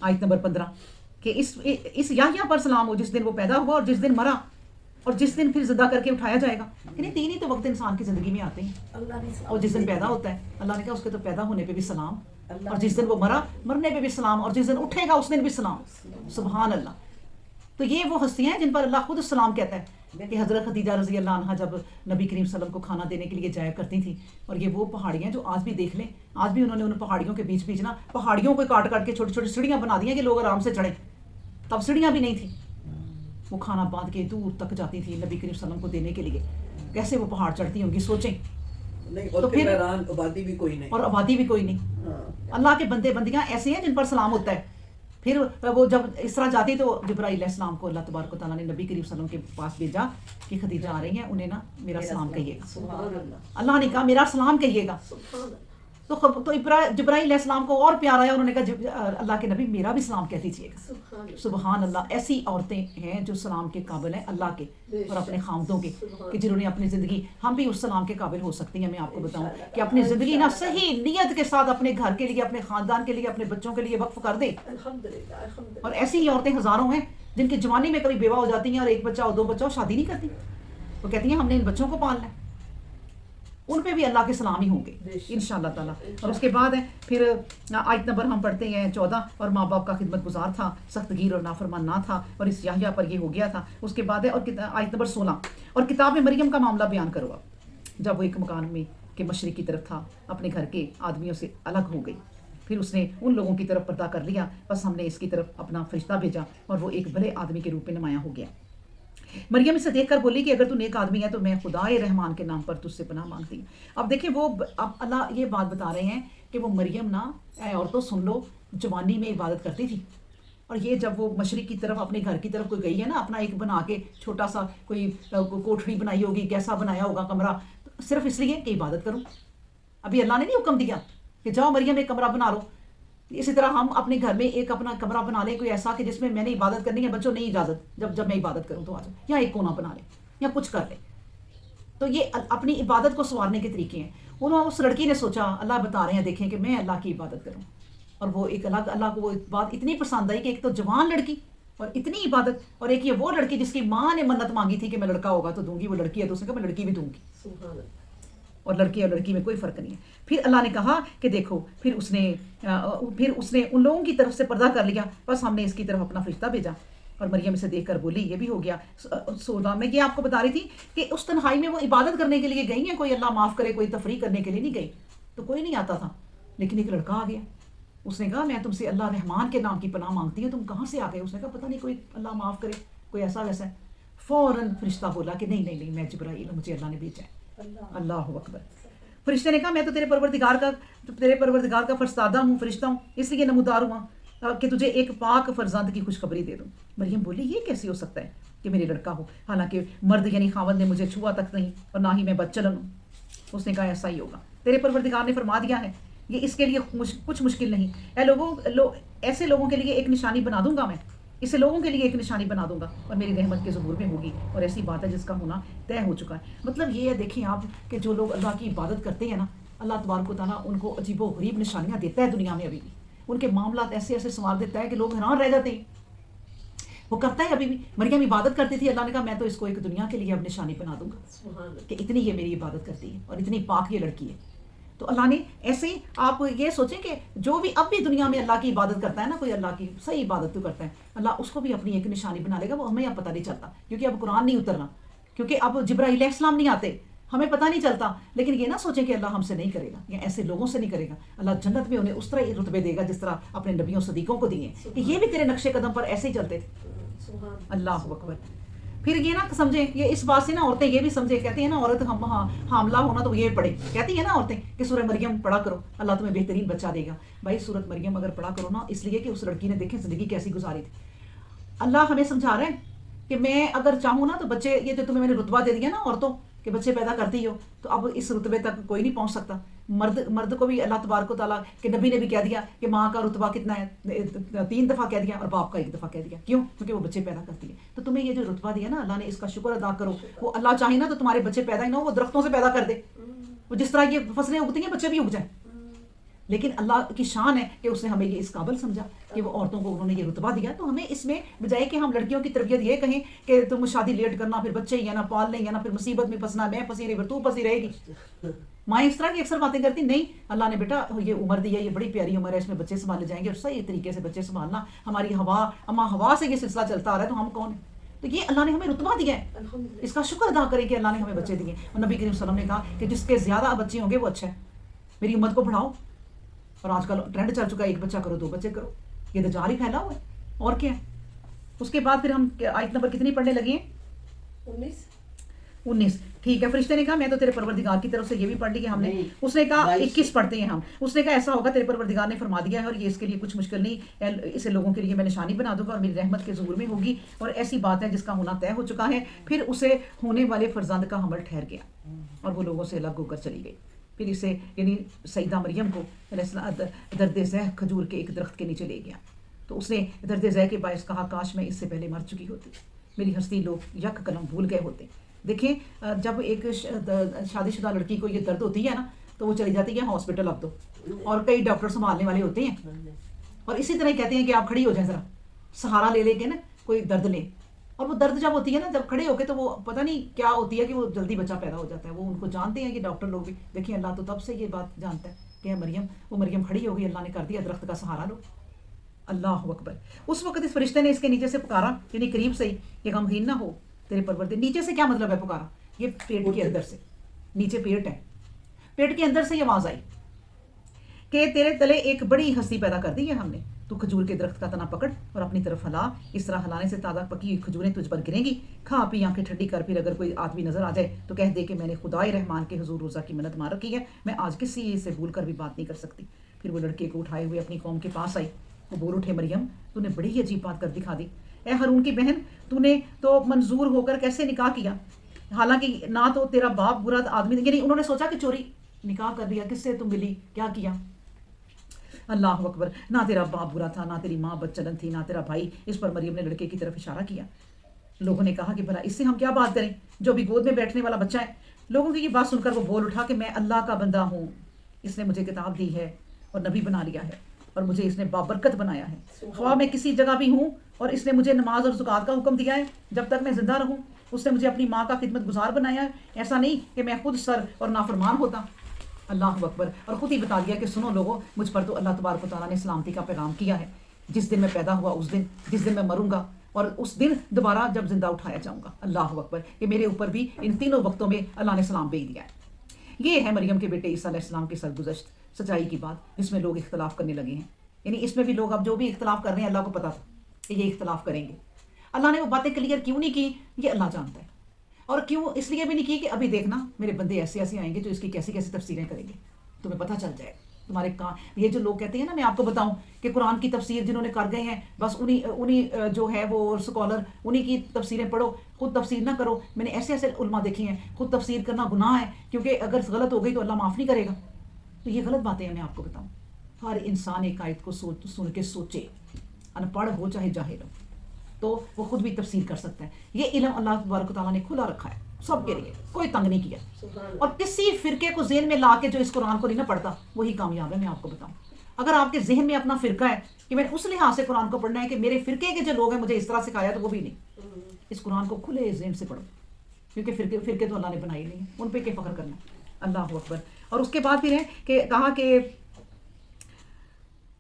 آیت نمبر 15 کہ اس یحییٰ پر سلام ہو جس دن وہ پیدا ہوا اور جس دن مرا اور جس دن پھر زندہ کر کے اٹھایا جائے گا. یعنی تین ہی تو وقت انسان کی زندگی میں آتے ہیں. اور جس دن پیدا ہوتا ہے اللہ نے کہا اس کے تو پیدا ہونے پہ بھی سلام, اور جس دن وہ مرا مرنے پہ بھی سلام, اور جس دن اٹھے گا اس دن بھی سلام. سبحان اللہ. تو یہ وہ ہستیاں ہیں جن پر اللہ خود السلام کہتا ہے کہ حضرت خدیجہ رضی اللہ عنہا جب نبی کریم صلی اللہ علیہ وسلم کو کھانا دینے کے لیے جایا کرتی تھیں, اور یہ وہ پہاڑیاں جو آج بھی دیکھ لیں, آج بھی انہوں نے ان پہاڑیوں کے بیچ بیچ نا پہاڑیوں کو کاٹ کاٹ کے چھوٹی چھوٹی سیڑھیاں بنا دی ہیں کہ لوگ آرام سے چڑھیں. تب سیڑھیاں بھی نہیں تھیں, وہ کھانا باندھ کے دور تک جاتی تھی نبی کریم صلی اللہ علیہ وسلم کو دینے کے لیے. کیسے وہ پہاڑ چڑھتی ہوں گی سوچیں. تو پھر آبادی بھی کوئی نہیں, اور آبادی بھی کوئی نہیں. اللہ کے بندے بندیاں ایسے ہیں جن پر سلام ہوتا ہے. پھر وہ جب اس طرح جاتی تو جبرائیل علیہ السلام کو اللہ تبارک و تعالیٰ نے نبی کریم صلی اللہ علیہ وسلم کے پاس بھیجا کہ خدیجہ آ رہی ہیں, انہیں نا میرا سلام کہیے گا. اللہ نے کہا میرا سلام کہیے گا. تو جبرائیل علیہ السلام کو اور پیار آیا, انہوں نے کہا اللہ کے نبی میرا بھی سلام کہہ دیجیے گا. سبحان اللہ. ایسی عورتیں ہیں جو سلام کے قابل ہیں اللہ کے اور اپنے خامدوں کے, کہ جنہوں نے اپنی زندگی, ہم بھی اس سلام کے قابل ہو سکتی ہیں. میں آپ کو بتاؤں کہ اپنی زندگی نا صحیح نیت کے ساتھ اپنے گھر کے لیے, اپنے خاندان کے لیے, اپنے بچوں کے لیے وقف کر دیں. اور ایسی ہی عورتیں ہزاروں ہیں جن کی جوانی میں کبھی بیوہ ہو جاتی ہیں اور ایک بچہ اور دو بچہ, شادی نہیں کرتی. وہ کہتی ہیں ہم نے ان بچوں کو پالنا ہے. ان پہ بھی اللہ کے سلام ہی ہوں گے انشاءاللہ تعالیٰ. اور اس کے بعد ہے پھر آیت نمبر ہم پڑھتے ہیں 14, اور ماں باپ کا خدمت گزار تھا, سخت گیر اور نافرمان نہ تھا, اور اس یحییٰ پر یہ ہو گیا تھا. اس کے بعد ہے اور آیت نمبر 16, اور کتاب میں مریم کا معاملہ بیان کرو اب. جب وہ ایک مکان میں کے مشرق کی طرف تھا, اپنے گھر کے آدمیوں سے الگ ہو گئی. پھر اس نے ان لوگوں کی طرف پردہ کر لیا, بس ہم نے اس کی طرف اپنا فرشتہ بھیجا اور وہ ایک بھلے آدمی کے روپ میں نمایاں ہو گیا. مریم اسے دیکھ کر بولی کہ اگر تو نیک آدمی ہے تو میں خدائے رحمان کے نام پر تجھ سے پناہ مانگتی ہوں. اب دیکھیں وہ اب اللہ یہ بات بتا رہے ہیں کہ وہ مریم نا, اے عورتوں سن لو, جوانی میں عبادت کرتی تھی. اور یہ جب وہ مشرق کی طرف اپنے گھر کی طرف کوئی گئی ہے نا, اپنا ایک بنا کے چھوٹا سا کوئی کوٹھڑی بنائی ہوگی, کیسا بنایا ہوگا کمرہ, صرف اس لیے کہ عبادت کروں. ابھی اللہ نے نہیں حکم دیا کہ جاؤ مریم ایک کمرہ بنا لو. اسی طرح ہم اپنے گھر میں ایک اپنا کمرہ بنا لیں کوئی ایسا کہ جس میں میں نے عبادت کرنی ہے, بچوں نہیں اجازت, جب میں عبادت کروں تو آ جاؤ, یا ایک کونا بنا لیں یا کچھ کر لیں. تو یہ اپنی عبادت کو سنوارنے کے طریقے ہیں. انہوں اس لڑکی نے سوچا, اللہ بتا رہے ہیں دیکھیں کہ میں اللہ کی عبادت کروں. اور وہ ایک اللہ کو وہ بات اتنی پسند آئی کہ ایک تو جوان لڑکی اور اتنی عبادت, اور ایک یہ وہ لڑکی جس کی ماں نے منت مانگی تھی کہ میں لڑکا ہوگا تو دوں گی, وہ لڑکی ہے تو اس نے کہا میں لڑکی بھی دوں گی. اور لڑکی اور لڑکی میں کوئی فرق نہیں ہے. پھر اللہ نے کہا کہ دیکھو پھر اس نے ان لوگوں کی طرف سے پردہ کر لیا, بس ہم نے اس کی طرف اپنا فرشتہ بھیجا. اور مریم اسے دیکھ کر بولی یہ بھی ہو گیا. 16 میں یہ آپ کو بتا رہی تھی کہ اس تنہائی میں وہ عبادت کرنے کے لیے گئی ہیں, کوئی اللہ معاف کرے کوئی تفریح کرنے کے لیے نہیں گئی, تو کوئی نہیں آتا تھا. لیکن ایک لڑکا آ گیا, اس نے کہا میں تم سے اللہ رحمان کے نام کی پناہ مانگتی ہوں, تم کہاں سے آ گئے؟ اس نے کہا پتہ نہیں کوئی اللہ معاف کرے کوئی ایسا ویسا ہے. فوراً فرشتہ بولا کہ نہیں نہیں نہیں میں جبرائیل ہوں, مجھے اللہ نے بھیجا ہے. اللہ اکبر. فرشتے نے کہا میں تو تیرے پروردگار کا فرستادہ ہوں, فرشتہ ہوں, اس لیے نمودار ہوا کہ تجھے ایک پاک فرزند کی خوشخبری دے دوں. مریم بولی یہ کیسے ہو سکتا ہے کہ میرے لڑکا ہو, حالانکہ مرد یعنی خاوند نے مجھے چھوا تک نہیں اور نہ ہی میں بچلن ہوں. اس نے کہا ایسا ہی ہوگا, تیرے پروردگار نے فرما دیا ہے, یہ اس کے لیے کچھ مشکل نہیں. ایسے لوگوں کے لیے ایک نشانی بنا دوں گا, میں اسے لوگوں کے لیے ایک نشانی بنا دوں گا, اور میری رحمت کے ظہور میں ہوگی, اور ایسی بات ہے جس کا ہونا طے ہو چکا ہے. مطلب یہ ہے دیکھیں آپ کہ جو لوگ اللہ کی عبادت کرتے ہیں نا, اللہ تبارک و تعالیٰ ان کو عجیب و غریب نشانیاں دیتا ہے دنیا میں. ابھی بھی ان کے معاملات ایسے ایسے سنوار دیتا ہے کہ لوگ حیران رہ جاتے ہیں. وہ کرتا ہے ابھی بھی. مریم عبادت کرتی تھی, اللہ نے کہا میں تو اس کو ایک دنیا کے لیے اب نشانی بنا دوں گا کہ اتنی یہ میری عبادت کرتی ہے اور اتنی پاک یہ لڑکی ہے. تو اللہ نے ایسے ہی آپ یہ سوچیں کہ جو بھی اب بھی دنیا میں اللہ کی عبادت کرتا ہے نا, کوئی اللہ کی صحیح عبادت تو کرتا ہے, اللہ اس کو بھی اپنی ایک نشانی بنا لے گا. وہ ہمیں اب پتہ نہیں چلتا کیونکہ اب قرآن نہیں اترنا, کیونکہ اب جبرائیل علیہ السلام نہیں آتے, ہمیں پتہ نہیں چلتا. لیکن یہ نہ سوچیں کہ اللہ ہم سے نہیں کرے گا یا ایسے لوگوں سے نہیں کرے گا. اللہ جنت میں انہیں اس طرح رتبے دے گا جس طرح اپنے نبیوں صدیقوں کو دیے کہ یہ بھی تیرے نقش قدم پر ایسے ہی چلتے تھے. اللہ اکبر. پھر یہ نہ سمجھیں, یہ اس بات سے نا عورتیں یہ بھی سمجھیں, کہتی ہیں نا عورت حاملہ ہونا تو یہ پڑھے, کہتی ہیں نا عورتیں کہ سورہ مریم پڑھا کرو اللہ تمہیں بہترین بچہ دے گا. بھائی سورۃ مریم اگر پڑھا کرو نا, اس لیے کہ اس لڑکی نے دیکھیں زندگی کیسی گزاری تھی. اللہ ہمیں سمجھا رہے ہیں کہ میں اگر چاہوں نا تو بچے, یہ جو تمہیں میں نے رتبہ دے دیا نا عورتوں کہ بچے پیدا کرتی ہو, تو اب اس رتبے تک کوئی نہیں پہنچ سکتا. مرد کو بھی اللہ تبارک و تعالیٰ کے نبی نے بھی کہہ دیا کہ ماں کا رتبہ کتنا ہے, 3 دفعہ کہہ دیا, اور باپ کا 1 دفعہ کہہ دیا. کیوں؟ کیونکہ وہ بچے پیدا کرتی ہے. تو تمہیں یہ جو رتبہ دیا نا اللہ نے, اس کا شکر ادا کرو. وہ اللہ چاہے نا تو تمہارے بچے پیدا ہی نہ ہو, وہ درختوں سے پیدا کر دے. وہ جس طرح یہ فصلیں اگتی ہیں بچے بھی اگ جائیں. لیکن اللہ کی شان ہے کہ اس نے ہمیں یہ اس قابل سمجھا کہ وہ عورتوں کو انہوں نے یہ رتبہ دیا. تو ہمیں اس میں بجائے کہ ہم لڑکیوں کی تربیت یہ کہیں کہ تم شادی لیٹ کرنا, پھر بچے یا نہ پال لیں یا نہ پھر مصیبت میں پھنسنا, میں پھنسی رہی پھر تو پھنسی رہے گی. مائیں اس طرح کی اکثر باتیں کرتی. نہیں, اللہ نے بیٹا یہ عمر دی ہے, یہ بڑی پیاری عمر ہے, اس میں بچے سنبھالے جائیں گے, اور صحیح طریقے سے بچے سنبھالنا. ہماری اماں ہوا سے یہ سلسلہ چلتا آ رہا ہے, تو ہم کون ہیں؟ تو یہ اللہ نے ہمیں رتبہ دیا ہے, اس کا شکر ادا کریں کہ اللہ نے ہمیں بچے دیے. اور نبی کریم صلی اللہ علیہ وسلم نے کہا کہ جس کے زیادہ بچے ہوں گے وہ اچھا ہے, میری امت کو پڑھاؤ. اور آج کل ٹرینڈ چل چکا ہے, ایک بچہ کرو 2 بچے کرو, یہ دجال ہی پھیلا ہوا ہے, اور کیا ہے. اس کے بعد پھر ہم آیت نمبر کتنی پڑھنے لگے ہیں؟ 19. ٹھیک ہے. فرشتے نے کہا میں تو تیرے پروردگار کی طرف سے یہ بھی پڑھ لی ہے ہم نے. اس نے کہا 21 پڑھتے ہیں ہم. اس نے کہا ایسا ہوگا تیرے پروردگار نے فرما دیا ہے, اور یہ اس کے لیے کچھ مشکل نہیں, اسے لوگوں کے لیے میں نشانی بنا دوں گا, اور میری رحمت کے ظہور میں ہوگی, اور ایسی بات ہے جس کا ہونا طے ہو چکا ہے. پھر اسے ہونے والے فرزند کا حمل ٹھہر گیا, اور وہ لوگوں سے الگ ہو کر چلی گئی. پھر اسے یعنی سیدہ مریم کو درد ذہ کھجور کے ایک درخت کے نیچے لے گیا. تو اس نے درد ذہ کے باعث کہا کاش میں اس سے پہلے مر چکی ہوتی, میری ہستی لوگ یک قلم بھول گئے ہوتے. دیکھیں جب ایک شادی شدہ لڑکی کو یہ درد ہوتی ہے نا, تو وہ چلی جاتی ہے ہاسپٹل اب تو, اور کئی ڈاکٹر سنبھالنے والے ہوتے ہیں, اور اسی طرح کہتے ہیں کہ آپ کھڑی ہو جائیں, ذرا سہارا لے لے کے نا کوئی درد لیں. اور وہ درد جب ہوتی ہے نا, جب کھڑے ہو کے, تو وہ پتہ نہیں کیا ہوتی ہے کہ وہ جلدی بچہ پیدا ہو جاتا ہے. وہ ان کو جانتے ہیں کہ ڈاکٹر لوگ بھی. دیکھیں اللہ تو تب سے یہ بات جانتا ہے کہ مریم, وہ مریم کھڑی ہو گئی, اللہ نے کر دیا درخت کا سہارا لو. اللہ اکبر. اس وقت اس فرشتے نے اس کے نیچے سے پکارا, یعنی قریب سے ہی, کہ غمگین نہ ہو تیرے پروردگار. نیچے سے کیا مطلب ہے پکارا؟ یہ پیٹ کے اندر سے, نیچے پیٹ ہے, پیٹ کے اندر سے یہ آواز آئی کہ تیرے تلے ایک بڑی ہستی پیدا کر دی ہے ہم نے, تو کھجور کے درخت کا تنا پکڑ اور اپنی طرف ہلا, اس طرح ہلانے سے تازہ پکی ہوئی کھجوریں تجھ پر گریں گی. کھا پی آنکھیں ٹھنڈی کر, پھر اگر کوئی آدمی نظر آ جائے تو کہہ دے کہ میں نے خدائے رحمان کے حضور روزہ کی منت مار رکھی ہے, میں آج کسی سے بھول کر بھی بات نہیں کر سکتی. پھر وہ لڑکے کو اٹھائے ہوئے اپنی قوم کے پاس آئی. وہ بول اٹھے مریم تو نے بڑی ہی عجیب بات کر دکھا دی. اے ہارون کی بہن, تو نے تو منظور ہو کر کیسے نکاح کیا, حالانکہ نہ تو تیرا باپ برا آدمی, یعنی انہوں نے سوچا کہ چوری نکاح کر لیا, کس سے تم ملی, کیا کیا. اللہ اکبر. نہ تیرا باپ برا تھا, نہ تیری ماں بدچلن تھی, نہ تیرا بھائی. اس پر مریم نے لڑکے کی طرف اشارہ کیا. لوگوں نے کہا کہ بھلا اس سے ہم کیا بات کریں, جو بھی گود میں بیٹھنے والا بچہ ہے. لوگوں کی یہ بات سن کر وہ بول اٹھا کہ میں اللہ کا بندہ ہوں, اس نے مجھے کتاب دی ہے اور نبی بنا لیا ہے, اور مجھے اس نے بابرکت بنایا ہے. خواہ میں کسی جگہ بھی ہوں, اور اس نے مجھے نماز اور زکوٰۃ کا حکم دیا ہے جب تک میں زندہ رہوں. اس نے مجھے اپنی ماں کا خدمت گزار بنایا ہے, ایسا نہیں کہ میں خود سر اور نافرمان ہوتا. اللہ اکبر. اور خود ہی بتا دیا کہ سنو لوگوں, مجھ پر تو اللہ تبارک و تعالیٰ نے سلامتی کا پیغام کیا ہے. جس دن میں پیدا ہوا اس دن, جس دن میں مروں گا, اور اس دن دوبارہ جب زندہ اٹھایا جاؤں گا. اللہ اکبر. کہ میرے اوپر بھی ان تینوں وقتوں میں اللہ نے سلام بھیج دیا ہے. یہ ہے مریم کے بیٹے عیسیٰ علیہ السلام کی سرگزشت, سچائی کی بات, جس میں لوگ اختلاف کرنے لگے ہیں. یعنی اس میں بھی لوگ اب جو بھی اختلاف کر رہے ہیں, اللہ کو پتا تھا کہ یہ اختلاف کریں گے. اللہ نے وہ باتیں کلیئر کیوں نہیں کی, یہ اللہ جانتا ہے. اور کیوں اس لیے بھی نہیں کی کہ ابھی دیکھنا میرے بندے ایسے ایسے آئیں گے جو اس کی کیسی کیسی تفسیریں کریں گے, تمہیں پتہ چل جائے تمہارے کہاں. یہ جو لوگ کہتے ہیں نا, میں آپ کو بتاؤں کہ قرآن کی تفسیر جنہوں نے کر گئے ہیں, بس انہی جو ہے وہ سکالر, انہی کی تفسیریں پڑھو, خود تفسیر نہ کرو. میں نے ایسے ایسے علماء دیکھی ہیں, خود تفسیر کرنا گناہ ہے, کیونکہ اگر غلط ہو گئی تو اللہ معاف نہیں کرے گا. تو یہ غلط باتیں ہیں. میں آپ کو بتاؤں, ہر انسان ایک آیت کو سن کے سوچے, ان پڑھ ہو چاہے جاہل ہو, تو وہ خود بھی تفسیر کر سکتا ہے. یہ علم اللہ تبارک و تعالیٰ نے کھلا رکھا ہے سب کے لیے, کوئی تنگ نہیں کیا. اور کسی فرقے کو ذہن میں لا کے جو اس قرآن کو نہیں نہ پڑھتا, وہی کامیاب ہے. میں آپ کو بتاؤں, اگر آپ کے ذہن میں اپنا فرقہ ہے کہ میں نے اس لحاظ سے قرآن کو پڑھنا ہے کہ میرے فرقے کے جو لوگ ہیں مجھے اس طرح سکھایا, تو وہ بھی نہیں. اس قرآن کو کھلے ذہن سے پڑھو, کیونکہ فرقے تو اللہ نے بنائے نہیں, ان پہ کیا فخر کرنا. اللہ اکبر. اور اس کے بعد پھر ہے کہ کہا کہ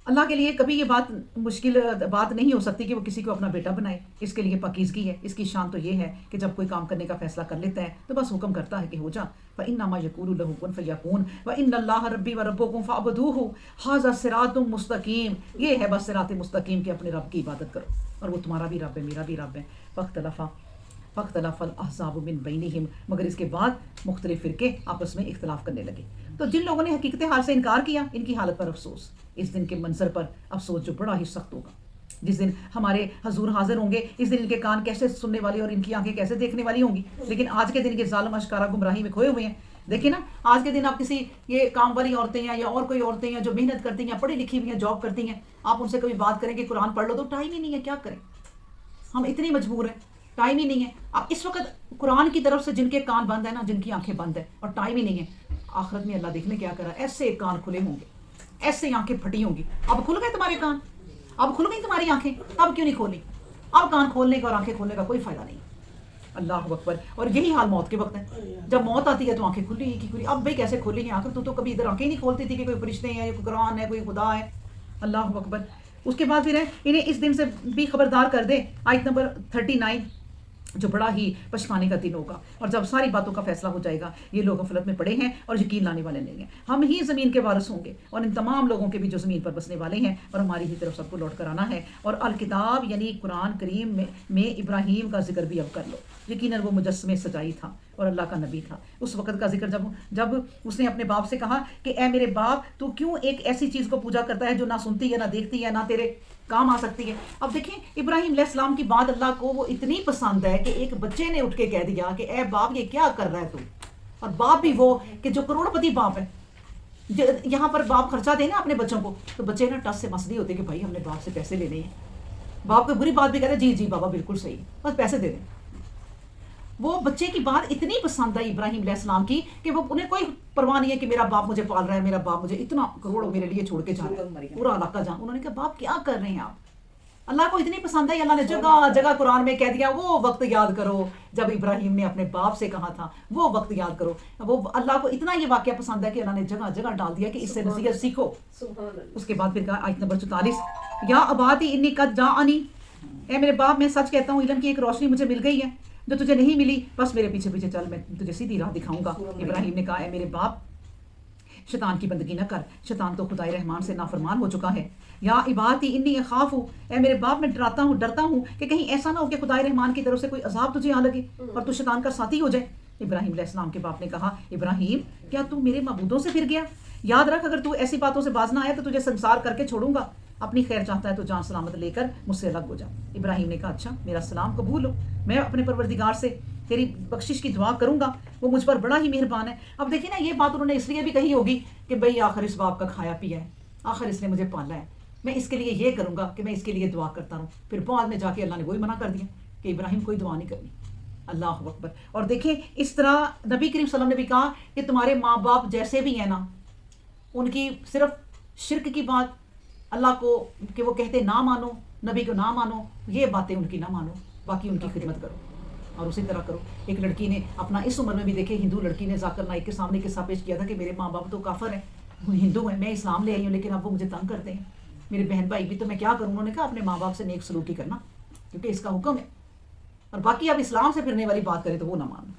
اللہ کے لیے کبھی یہ بات مشکل بات نہیں ہو سکتی کہ وہ کسی کو اپنا بیٹا بنائے. اس کے لیے پاکیزگی ہے. اس کی شان تو یہ ہے کہ جب کوئی کام کرنے کا فیصلہ کر لیتا ہے تو بس حکم کرتا ہے کہ ہو جا. فَإِنَّمَا يَقُولُ لَهُ كُن فَيَكُونُ وَإِنَّ اللَّهَ رَبِّي وَرَبُّكُمْ فَاعْبُدُوهُ هَذَا صِرَاطٌ مُسْتَقِيمٌ. یہ ہے بس صراط مستقیم کہ اپنے رب کی عبادت کرو, اور وہ تمہارا بھی رب ہے, میرا بھی رب ہے. فاختلف الاحزاب من بینہم. مگر اس کے بعد مختلف فرقے آپس میں اختلاف کرنے لگے. تو جن لوگوں نے حقیقت حال سے انکار کیا, ان کی حالت پر افسوس. اس دن کے منظر پر افسوس جو بڑا ہی سخت ہوگا. جس دن ہمارے حضور حاضر ہوں گے, اس دن ان کے کان کیسے سننے والی اور ان کی آنکھیں کیسے دیکھنے والی ہوں گی. لیکن آج کے دن کے ظالم اشکارا گمراہی میں کھوئے ہوئے ہیں. دیکھیں نا, آج کے دن آپ کسی یہ کام والی عورتیں ہیں یا اور کوئی عورتیں ہیں جو محنت کرتی ہیں, پڑھی لکھی ہوئی ہیں, جاب کرتی ہیں, آپ ان سے کبھی بات کریں کہ قرآن پڑھ لو, تو ٹائم ہی نہیں ہے. کیا کریں, ہم اتنی مجبور ہیں, ٹائم ہی نہیں ہے. اب اس وقت قرآن کی طرف سے جن کے کان بند ہیں نا, جن کی آنکھیں بند ہیں, اور ٹائم ہی نہیں ہے, آخرت میں اللہ دیکھنے کیا کرا, ایسے کان کھلے ہوں گے, ایسے آنکھیں پھٹی ہوں گی. اب کھل گئے تمہارے کان, اب کھل گئی تمہاری آنکھیں, اب کیوں نہیں کھولی؟ اب کان کھولنے کا اور آنکھیں کھولنے کا کوئی فائدہ نہیں. اللہ اکبر. اور یہی حال موت کے وقت ہے, جب موت آتی ہے تو آنکھیں کھلی ہی کی کھلی. اب بھائی کیسے کھولی ہیں آخر؟ تو کبھی ادھر آنکھیں نہیں کھولتی تھی کہ کوئی فرشتے ہیں, کوئی قرآن ہے, کوئی خدا ہے. اللہ اکبر. اس کے بعد پھر ہے انہیں اس دن سے بھی خبردار کر دے. آیت نمبر 39, جو بڑا ہی پچھتانے کا دن ہوگا, اور جب ساری باتوں کا فیصلہ ہو جائے گا. یہ لوگ غفلت میں پڑے ہیں اور یقین لانے والے نہیں ہیں. ہم ہی زمین کے وارث ہوں گے, اور ان تمام لوگوں کے بھی جو زمین پر بسنے والے ہیں, اور ہماری ہی طرف سب کو لوٹ کر آنا ہے. اور الکتاب یعنی قرآن کریم میں ابراہیم کا ذکر بھی اب کر لو. یقیناً وہ مجسمے سجائی تھا اور اللہ کا نبی تھا. اس وقت کا ذکر جب اس نے اپنے باپ سے کہا کہ اے میرے باپ, تو کیوں ایک ایسی چیز کو پوجا کرتا ہے جو نہ سنتی ہے, نہ دیکھتی ہے, نہ تیرے کام آ سکتی ہے. اب دیکھیں ابراہیم علیہ السلام کی بات اللہ کو وہ اتنی پسند ہے کہ ایک بچے نے اٹھ کے کہہ دیا کہ اے باپ یہ کیا کر رہا ہے تو. اور باپ بھی وہ کہ جو کروڑ پتی باپ ہے. یہاں پر باپ خرچہ دے نا اپنے بچوں کو, تو بچے نا ٹس سے مسئلے ہوتے کہ بھائی ہم نے باپ سے پیسے لینے ہیں. باپ کو بری بات بھی کہتے جی جی بابا بالکل صحیح, بس پیسے دے دیں. وہ بچے کی بات اتنی پسند ہے ابراہیم علیہ السلام کی کہ وہ انہیں کوئی پرواہ نہیں ہے کہ میرا باپ مجھے پال رہا ہے, میرا باپ مجھے اتنا کروڑ میرے لیے چھوڑ کے جا رہا ہے, پورا علاقہ جان. انہوں نے کہا باپ کیا کر رہے ہیں آپ؟ اللہ کو اتنی پسند ہے, اللہ نے جگہ جگہ قرآن میں کہہ دیا وہ وقت یاد کرو جب ابراہیم نے اپنے باپ سے کہا تھا, وہ وقت یاد کرو. وہ اللہ کو اتنا یہ واقعہ پسند ہے کہ اللہ نے جگہ جگہ ڈال دیا کہ اس سے نصیحت سیکھو. اس کے بعد پھر کہا آیت نمبر 44, یا اباتی انی قد جاءنی, اے میرے باپ میں سچ کہتا ہوں علم کی ایک روشنی مجھے مل گئی ہے جو تجھے نہیں ملی, بس میرے پیچھے پیچھے چل, میں تجھے سیدھی راہ دکھاؤں گا. ابراہیم نے کہا اے میرے باپ شیطان کی بندگی نہ کر, شیطان تو خدائے رحمان سے نافرمان ہو چکا ہے. یا عبادی انی اخاف, اے میرے باپ میں ڈرتا ہوں کہ کہیں ایسا نہ ہو کہ خدائے رحمان کی طرف سے کوئی عذاب تجھے آ لگے اور تو شیطان کا ساتھی ہو جائے. ابراہیم علیہ السلام کے باپ نے کہا ابراہیم کیا تو میرے معبودوں سے پھر گیا؟ یاد رکھ اگر تو ایسی باتوں سے باز نہ آیا تو تجھے سنسار کر کے چھوڑوں گا. اپنی خیر چاہتا ہے تو جان سلامت لے کر مجھ سے الگ ہو جا. ابراہیم نے کہا اچھا میرا سلام قبول ہو, میں اپنے پروردگار سے تیری بخشش کی دعا کروں گا, وہ مجھ پر بڑا ہی مہربان ہے. اب دیکھیں نا یہ بات انہوں نے اس لیے بھی کہی ہوگی کہ بھئی آخر اس باپ کا کھایا پیا ہے, آخر اس نے مجھے پالا ہے, میں اس کے لیے یہ کروں گا کہ میں اس کے لیے دعا کرتا رہوں. پھر بعد میں جا کے اللہ نے وہی منع کر دیا کہ ابراہیم کوئی دعا نہیں کرنی. اللہ اکبر. اور دیکھیں اس طرح نبی کریم صلی اللہ علیہ وسلم نے بھی کہا کہ تمہارے ماں باپ جیسے بھی ہیں نا, ان کی صرف شرک کی بات, اللہ کو کہ وہ کہتے نہ مانو, نبی کو نہ مانو, یہ باتیں ان کی نہ مانو, باقی ان کی خدمت کرو اور اسی طرح کرو. ایک لڑکی نے اپنا اس عمر میں بھی دیکھے, ہندو لڑکی نے ذاکر نائک کے سامنے قصہ پیش کیا تھا کہ میرے ماں باپ تو کافر ہیں, ہندو ہیں, میں اسلام لے آئی ہوں لیکن اب وہ مجھے تنگ کرتے ہیں, میرے بہن بھائی بھی, تو میں کیا کروں؟ انہوں نے کہا اپنے ماں باپ سے نیک سلوکی کرنا کیونکہ اس کا حکم ہے, اور باقی اب اسلام سے پھرنے والی بات کرے تو وہ نہ مانو.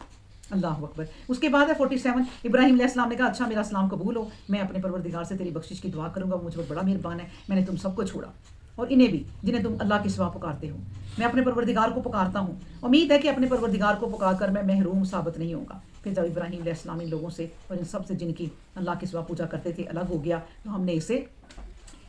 اللہ اکبر. اس کے بعد ہے 47, ابراہیم علیہ السلام نے کہا اچھا میرا اسلام قبول ہو, میں اپنے پروردگار سے تیری بخشش کی دعا کروں گا, وہ مجھ پر بڑا مہربان ہے, میں نے تم سب کو چھوڑا اور انہیں بھی جنہیں تم اللہ کے سوا پکارتے ہو. میں اپنے پروردگار کو پکارتا ہوں, امید ہے کہ اپنے پروردگار کو پکار کر میں محروم ثابت نہیں ہوں گا. پھر جب ابراہیم علیہ السلام ان لوگوں سے اور ان سب سے جن کی اللہ کے سوا پوجا کرتے تھے الگ ہو گیا, تو ہم نے اسے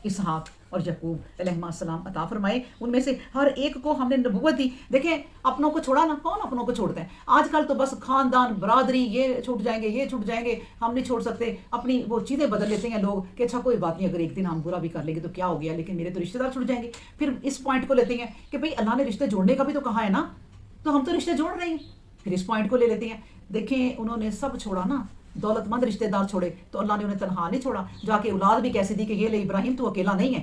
اسحاق اور یعقوب علیہ السلام عطا فرمائے. ان میں سے ہر ایک کو ہم نے نبوت دی. دیکھیں اپنوں کو چھوڑا نا, کون اپنوں کو چھوڑتا ہے آج کل؟ تو بس خاندان برادری یہ چھوٹ جائیں گے, یہ چھوٹ جائیں گے, ہم نہیں چھوڑ سکتے. اپنی وہ چیزیں بدل لیتے ہیں لوگ کہ اچھا کوئی بات نہیں, اگر ایک دن ہم برا بھی کر لیں گے تو کیا ہو گیا, لیکن میرے تو رشتے دار چھوٹ جائیں گے. پھر اس پوائنٹ کو لیتے ہیں کہ بھئی اللہ نے رشتے جوڑنے کا بھی تو کہا ہے نا, تو ہم تو رشتے جوڑ رہے ہیں, پھر اس پوائنٹ کو لے لیتے ہیں. دیکھیں انہوں نے سب چھوڑا نا, دولت مند رشتے دار چھوڑے, تو اللہ نے انہیں تنہا نہیں چھوڑا, جا کے اولاد بھی کیسی دی کہ یہ لے ابراہیم تو اکیلا نہیں ہے,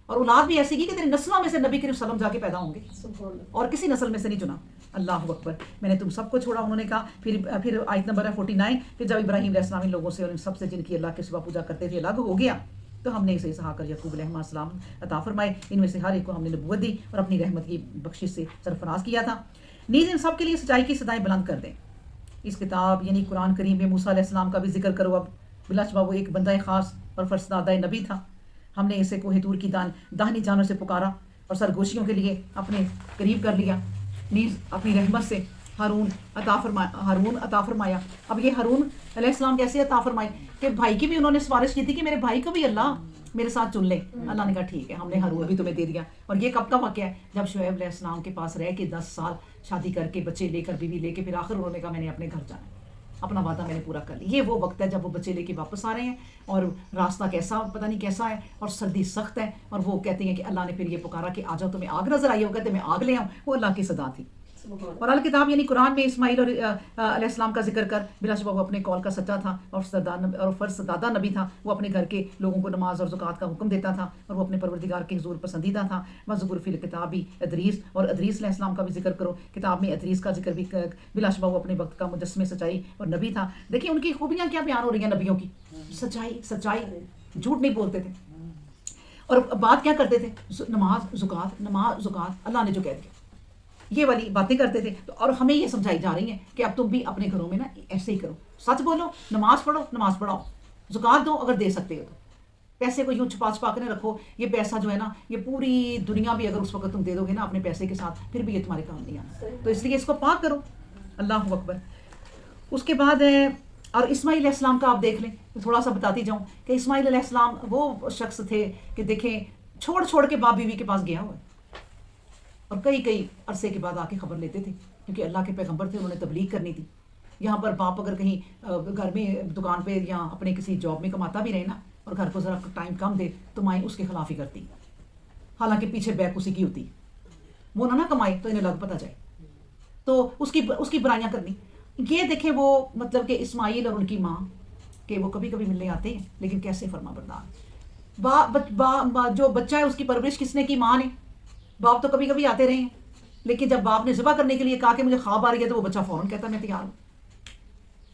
اور اولاد بھی ایسی کی کہ تیری نسلوں میں سے نبی کریم صلی اللہ علیہ وسلم جا کے پیدا ہوں گے, اور کسی نسل میں سے نہیں چنا. اللہ اکبر. میں نے تم سب کو چھوڑا, انہوں نے کہا. پھر آیت نمبر ہے 49, پھر جب ابراہیم علیہ السلام ان لوگوں سے اور ان سب سے جن کی اللہ کے سوا پوجا کرتے تھے الگ ہو گیا, تو ہم نے اسے اسحاق اور یعقوب علیہ السلام عطا فرمائے. ان میں سے ہر ایک کو ہم نے نبوت دی اور اپنی رحمت کی بخشش سے سرفراز کیا تھا. نیز ان سب کے لیے سچائی کی صدائیں بلند کر دیں. اس کتاب یعنی قرآن کریم میں موسیٰ علیہ السلام کا بھی ذکر کرو. اب بلا شبہ وہ ایک بندہ خاص اور فرزندہ نبی تھا. ہم نے اسے کوہ طور کی داہنی جانب سے پکارا اور سرگوشیوں کے لیے اپنے قریب کر لیا. نیز اپنی رحمت سے ہارون عطا فرمایا. اب یہ ہارون علیہ السلام کیسے عطا فرمائے کہ بھائی کی بھی انہوں نے سفارش کی تھی کہ میرے بھائی کو بھی اللہ میرے ساتھ چن لے. اللہ نے کہا ٹھیک ہے, ہم نے ہارون بھی تمہیں دے دیا. اور یہ کب کا واقعہ ہے؟ جب شعیب علیہ السلام کے پاس رہ کے 10 سال شادی کر کے بچے لے کر بیوی لے کے پھر آخر انہوں نے کہا میں نے اپنے گھر جانا ہے, اپنا وعدہ میں نے پورا کر لیا. یہ وہ وقت ہے جب وہ بچے لے کے واپس آ رہے ہیں اور راستہ کیسا پتہ نہیں کیسا ہے اور سردی سخت ہے, اور وہ کہتے ہیں کہ اللہ نے پھر یہ پکارا کہ آ جاؤ, تمہیں آگ نظر آئی ہو, کہتے میں آگ لے آؤں. وہ اللہ کی صدا تھی. اور الکتاب یعنی قرآن میں اسماعیل اور علیہ السلام کا ذکر کر بلا شبہ وہ اپنے قول کا سچا تھا اور فرزدادہ نبی تھا. وہ اپنے گھر کے لوگوں کو نماز اور زکوٰۃ کا حکم دیتا تھا اور وہ اپنے پروردگار کے حضور پسندیدہ تھا. وذکر فی الکتاب ادریس، اور ادریس علیہ السلام کا بھی ذکر کرو. کتاب میں ادریس کا ذکر بھی بلا شبہ وہ اپنے وقت کا مجسم سچائی اور نبی تھا. دیکھیں ان کی خوبیاں کیا بیان ہو رہی ہیں نبیوں کی. سچائی، جھوٹ نہیں بولتے تھے. اور بات کیا کرتے تھے؟ نماز زکوٰۃ اللہ نے جو کہہ دیا یہ والی باتیں کرتے تھے. اور ہمیں یہ سمجھائی جا رہی ہیں کہ اب تم بھی اپنے گھروں میں نا ایسے ہی کرو. سچ بولو، نماز پڑھاؤ، زکوٰۃ دو اگر دے سکتے ہو تو. پیسے کو یوں چھپا کے نہ رکھو. یہ پیسہ جو ہے نا یہ پوری دنیا بھی اگر اس وقت تم دے دو گے نا اپنے پیسے کے ساتھ پھر بھی یہ تمہارے کام نہیں آنا. تو اس لیے اس کو پاک کرو. اللہ اکبر. اس کے بعد اور اسماعیل علیہ السلام کا آپ دیکھ لیں، تھوڑا سا بتاتی جاؤں کہ اسماعیل علیہ السلام وہ شخص تھے کہ دیکھیں چھوڑ کے باپ بیوی کے پاس گیا ہوا ہے اور کئی عرصے کے بعد آ کے خبر لیتے تھے کیونکہ اللہ کے پیغمبر تھے، انہوں نے تبلیغ کرنی تھی. یہاں پر باپ اگر کہیں گھر میں دکان پہ یا اپنے کسی جاب میں کماتا بھی رہے نا اور گھر کو ذرا ٹائم کم دے تو مائیں اس کے خلاف ہی کرتی، حالانکہ پیچھے بیک اسی کی ہوتی. وہ نہ کمائے تو انہیں لگ پتہ جائے تو اس کی برائیاں کرنی. یہ دیکھیں وہ مطلب کہ اسماعیل اور ان کی ماں کہ وہ کبھی ملنے آتے ہیں لیکن کیسے فرما بردار. جو بچہ ہے اس کی پرورش کس نے کی؟ ماں نے. باپ تو کبھی آتے رہے ہیں لیکن جب باپ نے ذبح کرنے کے لیے کہا کہ مجھے خواب آ رہی ہے تو وہ بچہ فوراً کہتا ہے میں تیار ہوں.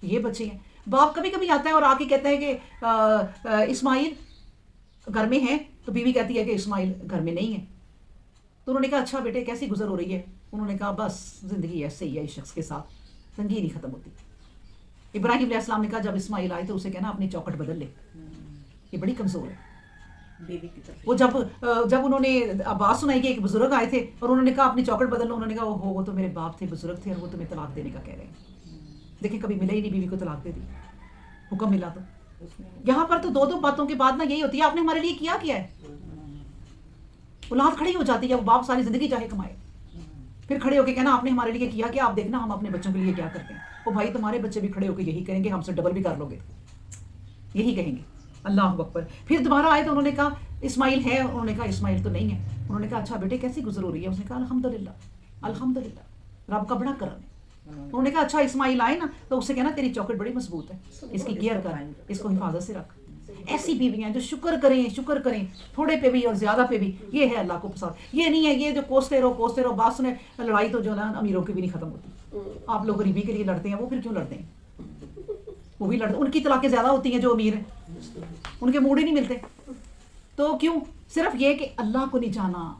یہ بچے ہیں. باپ کبھی آتا ہے اور آ کے کہتا ہے کہ اسماعیل گھر میں ہے تو بیوی کہتی ہے کہ اسماعیل گھر میں نہیں ہے. تو انہوں نے کہا اچھا بیٹے کیسی گزر ہو رہی ہے؟ انہوں نے کہا بس زندگی ایسے ہی ہے، اس شخص کے ساتھ تنگی نہیں ختم ہوتی. ابراہیم علیہ السلام نے کہا جب اسماعیل آئے تو اسے کہنا اپنی چوکھٹ بدل لے، یہ بڑی کمزور ہے. وہ جب انہوں نے بات سنائی کہ ایک بزرگ آئے تھے اور انہوں نے کہا اپنی چوکھٹ بدل لو، انہوں نے کہا وہ تو میرے باپ تھے، بزرگ تھے اور وہ تمہیں طلاق دینے کا کہہ رہے ہیں. دیکھیں کبھی ملا ہی نہیں، بیوی کو طلاق دے دی، حکم ملا. تو یہاں پر تو دو باتوں کے بعد نا یہی ہوتی ہے آپ نے ہمارے لیے کیا ہے. اولاد کھڑی ہو جاتی ہے، وہ باپ ساری زندگی چاہے کمائے پھر کھڑے ہو کے کہنا آپ نے ہمارے لیے کیا آپ دیکھنا ہم اپنے بچوں کے لیے کیا کرتے ہیں. وہ بھائی تمہارے بچے بھی کھڑے ہو کے یہی کہیں گے، ہم سے ڈبل بھی کر لو گے، یہی کہیں گے. اللہ اکبر. پھر دوبارہ آئے تو انہوں نے کہا اسماعیل ہے، انہوں نے کہا اسماعیل تو نہیں ہے. انہوں نے کہا اچھا بیٹے کیسی گزر ہو رہی ہے؟ اس نے کہا الحمدللہ رب کا بڑا کرم ہے. انہوں نے کہا اچھا اسماعیل آئے نا تو اس سے کہنا تیری چوکٹ بڑی مضبوط ہے، اس کی کیئر کر، اس کو حفاظت سے رکھ. ایسی بیویاں جو شکر کریں تھوڑے پہ بھی اور زیادہ پہ بھی. یہ ہے اللہ کو پسند. یہ نہیں ہے یہ جو کوستے رہو بات سنے. لڑائی تو جو نا امیروں کی بھی نہیں ختم ہوتی. آپ لوگ غریبی کے لیے لڑتے ہیں، وہ پھر کیوں لڑتے ہیں؟ وہ بھی لڑتے، ان کی طلاقیں زیادہ ہوتی ہیں جو امیر ہیں، ان کے موڈ ہی نہیں ملتے. تو کیوں؟ صرف یہ کہ اللہ کو نہیں جانا،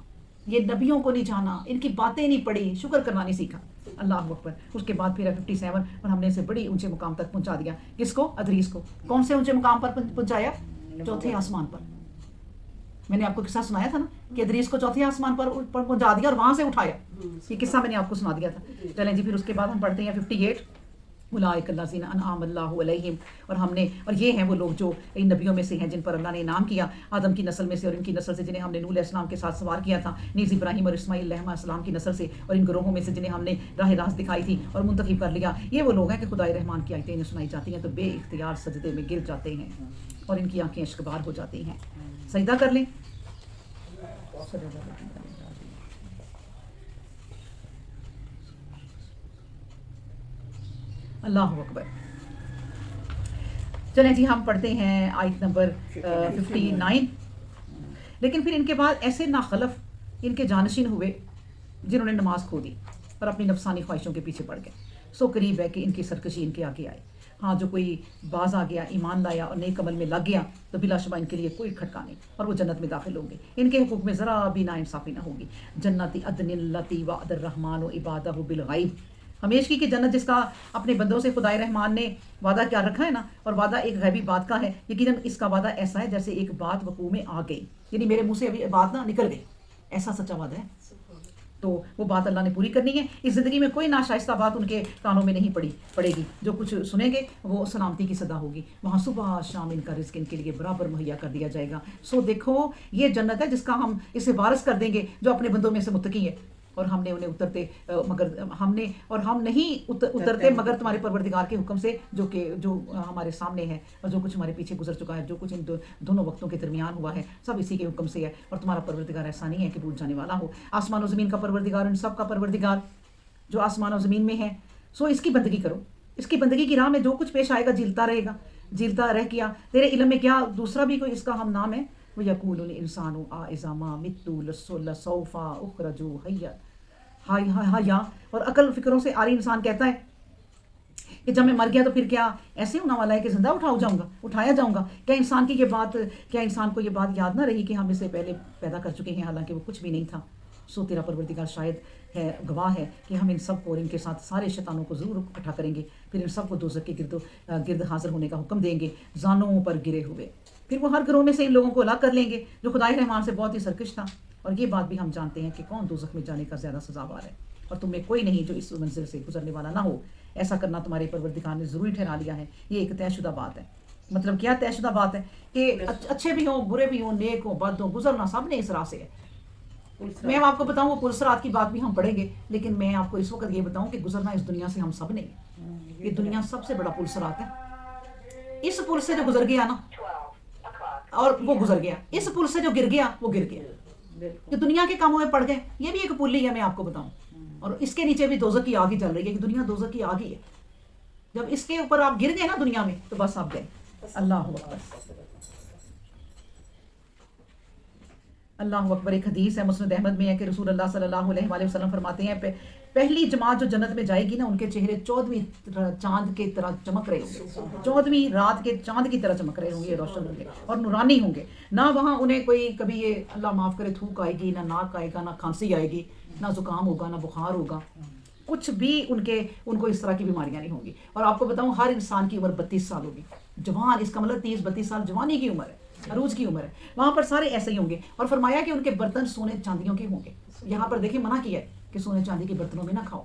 یہ نبیوں کو نہیں جانا، ان کی باتیں نہیں پڑھی، شکر کرنا نہیں سیکھا. اللہ اکبر. اس کے بعد پھر 57 اور ہم نے اسے بڑی اونچے مقام تک پہنچا دیا. کس کو؟ ادریس کو. کون سے اونچے مقام پر پہنچایا؟ چوتھے آسمان پر. میں نے آپ کو قصہ سنایا تھا نا کہ ادریس کو چوتھے آسمان پر پہنچا دیا اور وہاں سے اٹھایا. یہ قصہ میں نے آپ کو سنا دیا تھا. چلیں جی پھر اس کے بعد ہم پڑھتے ہیں 58 اولئک الذین انعم اللہ علیہم. اور یہ ہیں وہ لوگ جو ان نبیوں میں سے ہیں جن پر اللہ نے انعام کیا، آدم کی نسل میں سے اور ان کی نسل سے جنہیں ہم نے نوح علیہ السلام کے ساتھ سوار کیا تھا، نیز ابراہیم اور اسماعیل علیہ السلام کی نسل سے اور ان گروہوں میں سے جنہیں ہم نے راہ راست دکھائی تھی اور منتخب کر لیا. یہ وہ لوگ ہیں کہ خدائے رحمان کی آیتیں انہیں سنائی جاتی ہیں تو بے اختیار سجدے میں گر جاتے ہیں اور ان کی آنکھیں اشکبار ہو جاتی ہیں. سجدہ کر لیں. اللہ اکبر. چلیں جی ہم پڑھتے ہیں آیت نمبر 59. لیکن پھر ان کے بعد ایسے ناخلف ان کے جانشین ہوئے جنہوں نے نماز کھو دی اور اپنی نفسانی خواہشوں کے پیچھے پڑ گئے. سو قریب ہے کہ ان کی سرکشی ان کے آگے آئے. ہاں جو کوئی باز آ گیا، ایمان لایا اور نیک عمل میں لگ گیا تو بلا شبہ ان کے لیے کوئی کھٹکا نہیں اور وہ جنت میں داخل ہوں گے. ان کے حقوق میں ذرا بھی ناانصافی نہ ہوگی. جنت عدن التی وعد الرحمن عبادہ بالغیب. ہمیشگی کی جنت جس کا اپنے بندوں سے خدائے رحمان نے وعدہ کیا رکھا ہے نا، اور وعدہ ایک غیبی بات کا ہے. یقیناً اس کا وعدہ ایسا ہے جیسے ایک بات وقوع میں آ گئی، یعنی میرے منہ سے ابھی بات نہ نکل گئی، ایسا سچا وعدہ ہے. تو وہ بات اللہ نے پوری کرنی ہے. اس زندگی میں کوئی ناشائستہ بات ان کے کانوں میں نہیں پڑے گی. جو کچھ سنیں گے وہ سلامتی کی صدا ہوگی. وہاں صبح شام ان کا رزق ان کے لیے برابر مہیا کر دیا جائے گا. سو دیکھو یہ جنت ہے جس کا ہم اسے وارث کر دیں گے جو اپنے بندوں میں سے متقی ہے. اور ہم نے انہیں ہم نہیں اترتے مگر تمہارے پروردگار کے حکم سے جو ہمارے سامنے ہے اور جو کچھ ہمارے پیچھے گزر چکا ہے، جو کچھ ان دونوں وقتوں کے درمیان ہوا ہے سب اسی کے حکم سے ہے. اور تمہارا پروردگار ایسا نہیں ہے کہ بھول جانے والا ہو. آسمان و زمین کا پروردگار، ان سب کا پروردگار جو آسمان و زمین میں ہے، سو اس کی بندگی کرو، اس کی بندگی کی راہ میں جو کچھ پیش آئے گا جھیلتا رہے گا، جھیلتا رہ کیا تیرے علم میں کیا دوسرا بھی کوئی اس کا ہم نام ہے؟ وہ یقول الانسان اذا ما مت لسوف اخرج حیا، ہائے ہائے ہائے یا، اور عقل فکروں سے عاری انسان کہتا ہے کہ جب میں مر گیا تو پھر کیا ایسے ہونا والا ہے کہ زندہ اٹھایا جاؤں گا؟ کیا انسان کی یہ بات، کیا انسان کو یہ بات یاد نہ رہی کہ ہم اسے پہلے پیدا کر چکے ہیں حالانکہ وہ کچھ بھی نہیں تھا؟ سو تیرا پروردگار شاید ہے گواہ ہے کہ ہم ان سب کو اور ان کے ساتھ سارے شیطانوں کو ضرور اکٹھا کریں گے، پھر ان سب کو دوزخ کے گرد حاضر ہونے کا حکم دیں گے زانوں پر گرے ہوئے، پھر وہ ہر گروہ میں سے ان لوگوں کو الگ کر لیں گے جو خدائے رحمان سے بہت ہی سرکش تھا۔ اور یہ بات بھی ہم جانتے ہیں کہ کون دوزخ میں جانے کا زیادہ سزاوار ہے، اور تم میں کوئی نہیں جو اس منزل سے گزرنے والا نہ ہو، ایسا کرنا تمہارے پروردگار نے ضروری ٹھہرا لیا ہے، یہ ایک طے شدہ بات ہے۔ مطلب کیا طے شدہ بات ہے؟ کہ اچھے بھی ہوں، برے بھی ہوں، نیک ہوں، بد ہوں، گزرنا سب نے اس راہ سے ہے۔ میں آپ کو بتاؤں وہ پلسرات کی بات بھی ہم پڑھیں گے، لیکن میں آپ کو اس وقت یہ بتاؤں کہ گزرنا اس دنیا سے ہم سب نے، یہ دنیا سب سے بڑا پلسرات ہے۔ اس پل سے جو گزر گیا نا، اور وہ گزر گیا، اس پل سے جو گر گیا وہ گر گیا، جو دنیا کے کاموں میں پڑ گئے، یہ بھی ایک پل ہی ہے، میں آپ کو بتاؤں۔ اور اس کے نیچے بھی دوزخ کی آگ ہی چل رہی ہے کہ دنیا دوزخ کی آگ ہی ہے، جب اس کے اوپر آپ گر گئے نا دنیا میں تو بس آپ گئے۔ اللہ اکبر، اللہ اکبر۔ ایک حدیث ہے مسند احمد میں ہے کہ رسول اللہ صلی اللہ علیہ وآلہ وسلم فرماتے ہیں پہلی جماعت جو جنت میں جائے گی نا، ان کے چہرے 14ویں چاند کی طرح چمک رہے ہوں گے، 14ویں رات کے چاند کی طرح چمک رہے ہوں گے، روشن ہوں گے اور نورانی ہوں گے۔ نہ وہاں انہیں کوئی کبھی یہ اللہ معاف کرے تھوک آئے گی، نہ ناک آئے گا، نہ کھانسی آئے گی، نہ زکام ہوگا، نہ بخار ہوگا، کچھ بھی ان کو اس طرح کی بیماریاں نہیں ہوں گی۔ اور آپ کو بتاؤں ہر انسان کی عمر 32 سال ہوگی، جوان، اس کا مطلب 30-32 سال جوانی کی عمر ہے، عروج کی عمر ہے۔ وہاں پر سارے ایسے ہی ہوں گے، اور فرمایا کہ ان کے برتن سونے چاندیوں کے ہوں گے۔ یہاں پر دیکھیں منع کیا ہے کہ سونے چاندی کے برتنوں میں نہ کھاؤ،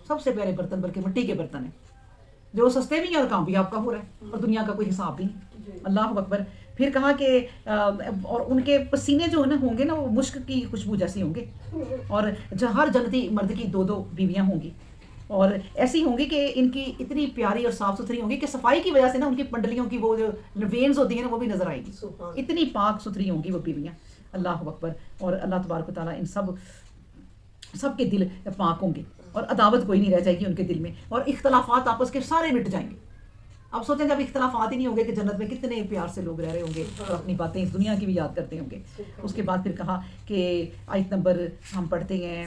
سب سے پیارے برتن بلکہ مٹی کے برتن ہیں، جو سستے بھی ہیں اور کام بھی آپ کا ہو رہا ہے، اور دنیا کا کوئی حساب بھی نہیں۔ اللہ اکبر۔ پھر کہا کہ اور ان کے پسینے جو ہوں گے نا وہ مشک کی خوشبو جیسے ہوں گے، اور ہر جنتی مرد کی 2 بیویاں ہوں گی، اور ایسی ہوں گی کہ ان کی اتنی پیاری اور صاف ستھری ہوں گی کہ صفائی کی وجہ سے نا ان کی پنڈلیوں کی وہ جو وینز ہوتی ہیں نا وہ بھی نظر آئے گی، اتنی پاک ستھری ہوں گی وہ بیویاں۔ اللہ اکبر۔ اور اللہ تبارک و تعالیٰ ان سب کے دل پاک ہوں گے، اور عداوت کوئی نہیں رہ جائے گی ان کے دل میں، اور اختلافات آپس کے سارے مٹ جائیں گے۔ اب سوچیں جب اختلافات ہی نہیں ہوں گے کہ جنت میں کتنے پیار سے لوگ رہ رہے ہوں گے اور اپنی باتیں اس دنیا کی بھی یاد کرتے ہوں گے۔ اس کے بعد پھر کہا کہ آیت نمبر ہم پڑھتے ہیں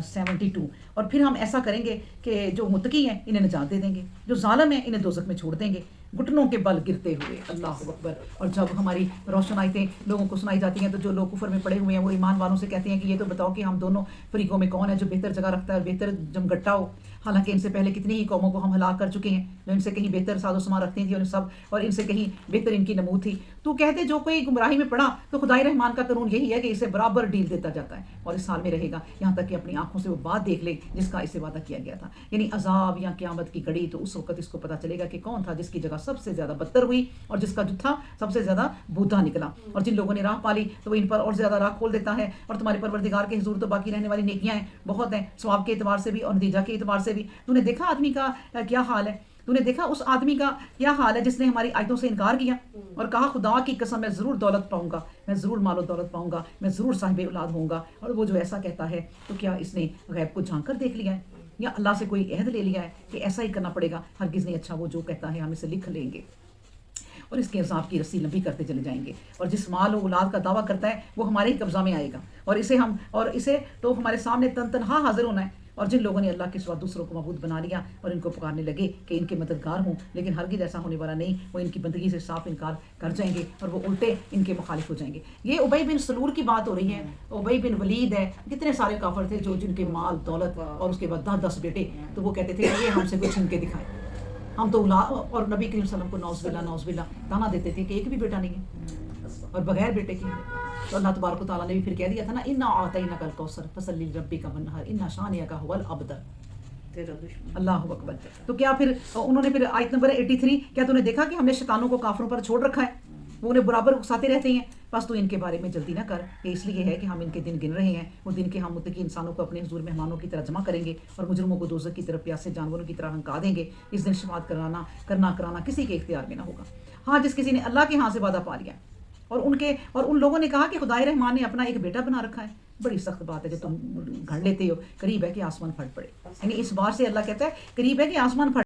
72، اور پھر ہم ایسا کریں گے کہ جو متقی ہیں انہیں نجات دے دیں گے، جو ظالم ہیں انہیں دوزخ میں چھوڑ دیں گے گھٹنوں کے بل گرتے ہوئے۔ اللہ اکبر۔ اور جب ہماری روشن آیتیں لوگوں کو سنائی جاتی ہیں تو جو لوگ کفر میں پڑے ہوئے ہیں وہ ایمان والوں سے کہتے ہیں کہ یہ تو بتاؤ کہ ہم دونوں فریقوں میں کون ہے جو بہتر جگہ رکھتا ہے اور بہتر جمگٹا ہو، حالانکہ ان سے پہلے کتنی ہی قوموں کو ہم ہلاک کر چکے ہیں جو ان سے کہیں بہتر ساز و سامان رکھتی تھیں اور ان سے کہیں بہتر ان کی نمود تھی۔ تو کہتے جو کوئی گمراہی میں پڑا تو خدائے رحمان کا قانون یہی ہے کہ اسے برابر ڈیل دیتا جاتا ہے اور اس حال میں رہے گا یہاں تک کہ اپنی آنکھوں سے وہ بات دیکھ لے جس کا اسے وعدہ کیا گیا تھا، یعنی عذاب یا قیامت کی گھڑی۔ تو اس وقت اس کو پتہ چلے گا کہ کون تھا جس کی جگہ سب سے زیادہ بدتر ہوئی اور جس کا جو تھا سب سے زیادہ بودا نکلا، اور جن لوگوں نے راہ پالی تو وہ ان پر اور زیادہ راہ کھول دیتا ہے۔ اور تمہارے پروردگار کے حضور تو باقی رہنے والی نیکیاں ہیں، بہت ہیں، ثواب کے اعتبار سے بھی اور نتیجہ کے اعتبار سے بھی۔ تو نے دیکھا آدمی کا کیا حال ہے، تو نے دیکھا اس آدمی کا کیا حال ہے جس نے ہماری آیتوں سے انکار کیا اور کہا خدا کی قسم میں ضرور دولت پاؤں گا، میں ضرور مال و دولت پاؤں گا، میں ضرور صاحب اولاد ہوں گا۔ اور وہ جو ایسا کہتا ہے تو کیا اس نے غیب کو جھانک کر دیکھ لیا ہے یا اللہ سے کوئی عہد لے لیا ہے کہ ایسا ہی کرنا پڑے گا؟ ہرگز نہیں، اچھا وہ جو کہتا ہے ہم اسے لکھ لیں گے اور اس کے عذاب کی رسی لمبی کرتے چلے جائیں گے۔ اور جس مال و اولاد کا دعویٰ کرتا ہے وہ ہمارے ہی قبضہ میں آئے گا، اور اسے تو ہمارے سامنے تنہا حاضر ہونا ہے۔ اور جن لوگوں نے اللہ کے سوا دوسروں کو معبود بنا لیا اور ان کو پکارنے لگے کہ ان کے مددگار ہوں، لیکن ہرگز ایسا ہونے والا نہیں، وہ ان کی بندگی سے صاف انکار کر جائیں گے اور وہ الٹے ان کے مخالف ہو جائیں گے۔ یہ ابی بن سلول کی بات ہو رہی ہے، ابی بن ولید ہے، کتنے سارے کافر تھے جن کے مال دولت اور اس کے بعد 10 بیٹے، تو وہ کہتے تھے کہ یہ ہم سے کچھ چھین کے دکھائے، ہم تو اولاد، اور نبی کریم صلی اللہ علیہ وسلم کو نعوذ باللہ تانا دیتے تھے کہ ایک بھی بیٹا نہیں ہے اور بغیر بیٹے کے ہیں۔ تو اللہ تبارک و تعالیٰ نے بھی پھر کہہ دیا تھا نا انا اعطیناک الکوثر فصلی لربک وانحر ان شانئک هو الابتر، تیرا دشمن۔ اللہ اکبر۔ تو کیا پھر انہوں نے پھر آیت نمبر 83، کیا تو نے دیکھا کہ ہم نے شیطانوں کو کافروں پر چھوڑ رکھا ہے، وہ انہیں برابر اکساتے رہتے ہیں، بس تو ان کے بارے میں جلدی نہ کر، یہ اس لیے ہے کہ ہم ان کے دن گن رہے ہیں، وہ دن کے ہم متقی انسانوں کو اپنے حضور مہمانوں کی طرح جمع کریں گے اور مجرموں کو دوزخ کی طرف پیاسے جانوروں کی طرح ہنکا دیں گے۔ اس دن شفاعت کرانا کسی کے اختیار میں نہ ہوگا، ہاں جس کسی نے اللہ کے ہاں سے وعدہ پا لیا اور ان لوگوں نے کہا کہ خدائے رحمان نے اپنا ایک بیٹا بنا رکھا ہے. بڑی سخت بات ہے جو تم گھڑ لیتے ہو. قریب ہے کہ آسمان پھٹ پڑے. یعنی اس بار سے اللہ کہتا ہے قریب ہے کہ آسمان پھٹ